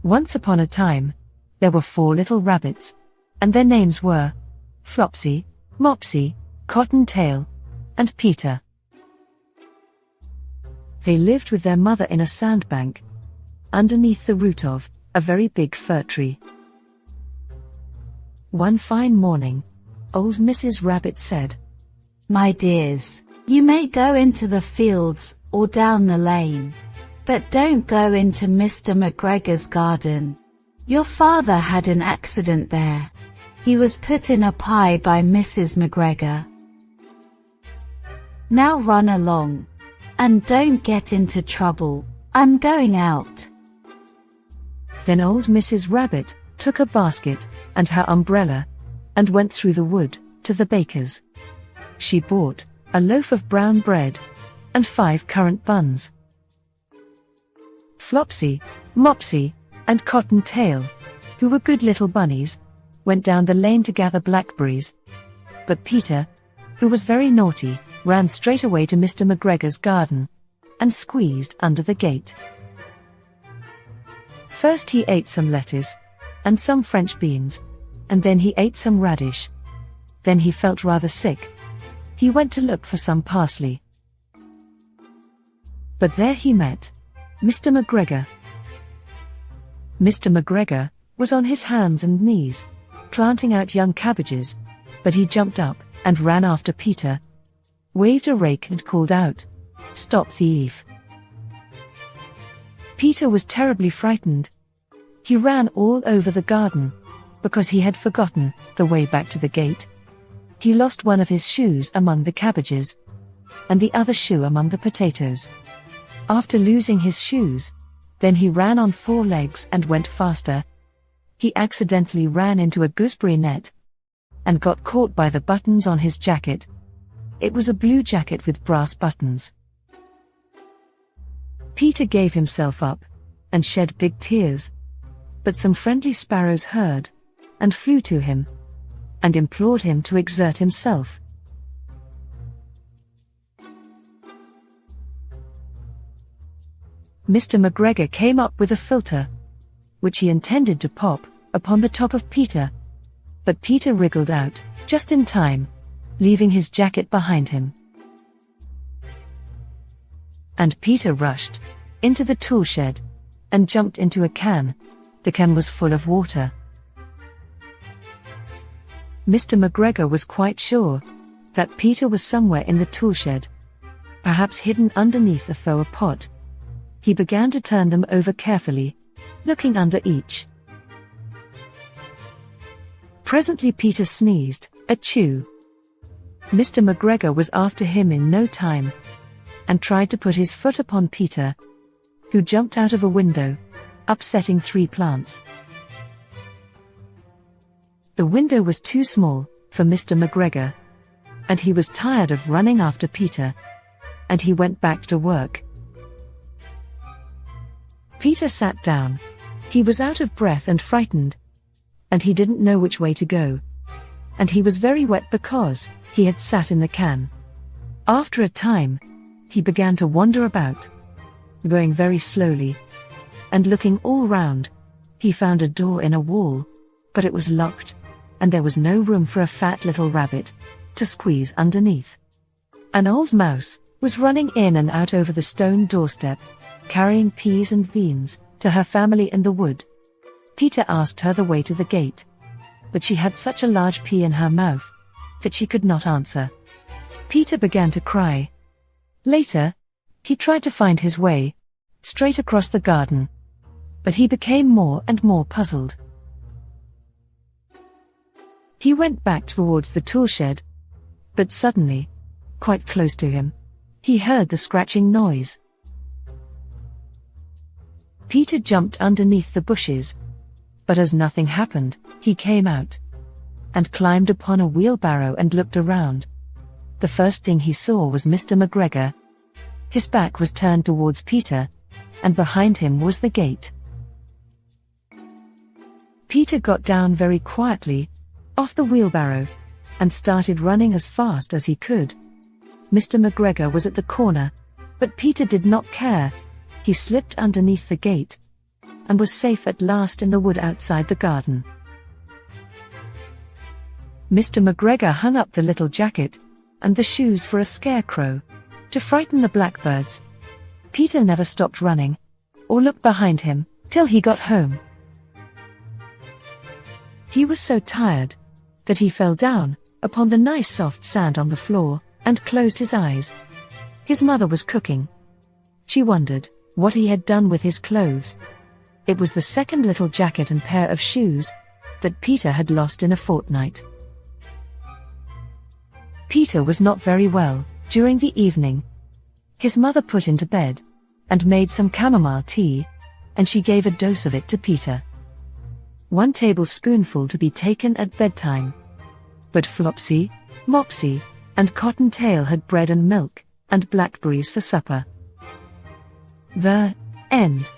Once upon a time, there were 4 little rabbits, and their names were Flopsy, Mopsy, Cottontail, and Peter. They lived with their mother in a sandbank, underneath the root of a very big fir tree. One fine morning, old Mrs. Rabbit said, "My dears, you may go into the fields or down the lane, but don't go into Mr. McGregor's garden. Your father had an accident there. He was put in a pie by Mrs. McGregor. Now run along, and don't get into trouble. I'm going out." Then old Mrs. Rabbit took a basket and her umbrella, and went through the wood to the baker's. She bought a loaf of brown bread and 5 currant buns. Flopsy, Mopsy, and Cottontail, who were good little bunnies, went down the lane to gather blackberries. But Peter, who was very naughty, ran straight away to Mr. McGregor's garden, and squeezed under the gate. First he ate some lettuce, and some French beans, and then he ate some radish. Then he felt rather sick. He went to look for some parsley. But there he met Mr. McGregor. Mr. McGregor was on his hands and knees, planting out young cabbages, but he jumped up and ran after Peter, waved a rake and called out, "Stop thief!" Peter was terribly frightened. He ran all over the garden, because he had forgotten the way back to the gate. He lost one of his shoes among the cabbages, and the other shoe among the potatoes. After losing his shoes, then he ran on 4 legs and went faster. He accidentally ran into a gooseberry net, and got caught by the buttons on his jacket. It was a blue jacket with brass buttons. Peter gave himself up, and shed big tears. But some friendly sparrows heard, and flew to him, and implored him to exert himself. Mr. McGregor came up with a filter, which he intended to pop upon the top of Peter. But Peter wriggled out, just in time, leaving his jacket behind him. And Peter rushed into the tool shed, and jumped into a can. The can was full of water. Mr. McGregor was quite sure that Peter was somewhere in the tool shed, perhaps hidden underneath a faux pot. He began to turn them over carefully, looking under each. Presently Peter sneezed, achoo. Mr. McGregor was after him in no time, and tried to put his foot upon Peter, who jumped out of a window, upsetting 3 plants. The window was too small for Mr. McGregor, and he was tired of running after Peter, and he went back to work. Peter sat down. He was out of breath and frightened, and he didn't know which way to go. And he was very wet because he had sat in the can. After a time, he began to wander about, going very slowly, and looking all round. He found a door in a wall, but it was locked, and there was no room for a fat little rabbit to squeeze underneath. An old mouse was running in and out over the stone doorstep, carrying peas and beans to her family in the wood. Peter asked her the way to the gate, but she had such a large pea in her mouth that she could not answer. Peter began to cry. Later, he tried to find his way straight across the garden, but he became more and more puzzled. He went back towards the tool shed, but suddenly, quite close to him, he heard the scratching noise. Peter jumped underneath the bushes, but as nothing happened, he came out and climbed upon a wheelbarrow and looked around. The first thing he saw was Mr. McGregor. His back was turned towards Peter, and behind him was the gate. Peter got down very quietly off the wheelbarrow and started running as fast as he could. Mr. McGregor was at the corner, But Peter did not care. He slipped underneath the gate and was safe at last in the wood outside the garden. Mr. McGregor hung up the little jacket and the shoes for a scarecrow to frighten the blackbirds. Peter never stopped running or looked behind him till he got home. He was so tired that he fell down upon the nice soft sand on the floor and closed his eyes. His mother was cooking. She wondered what he had done with his clothes. It was the second little jacket and pair of shoes that Peter had lost in a fortnight. Peter was not very well during the evening. His mother put him to bed and made some chamomile tea, and she gave a dose of it to Peter. 1 tablespoonful to be taken at bedtime. But Flopsy, Mopsy, and Cottontail had bread and milk and blackberries for supper. The end.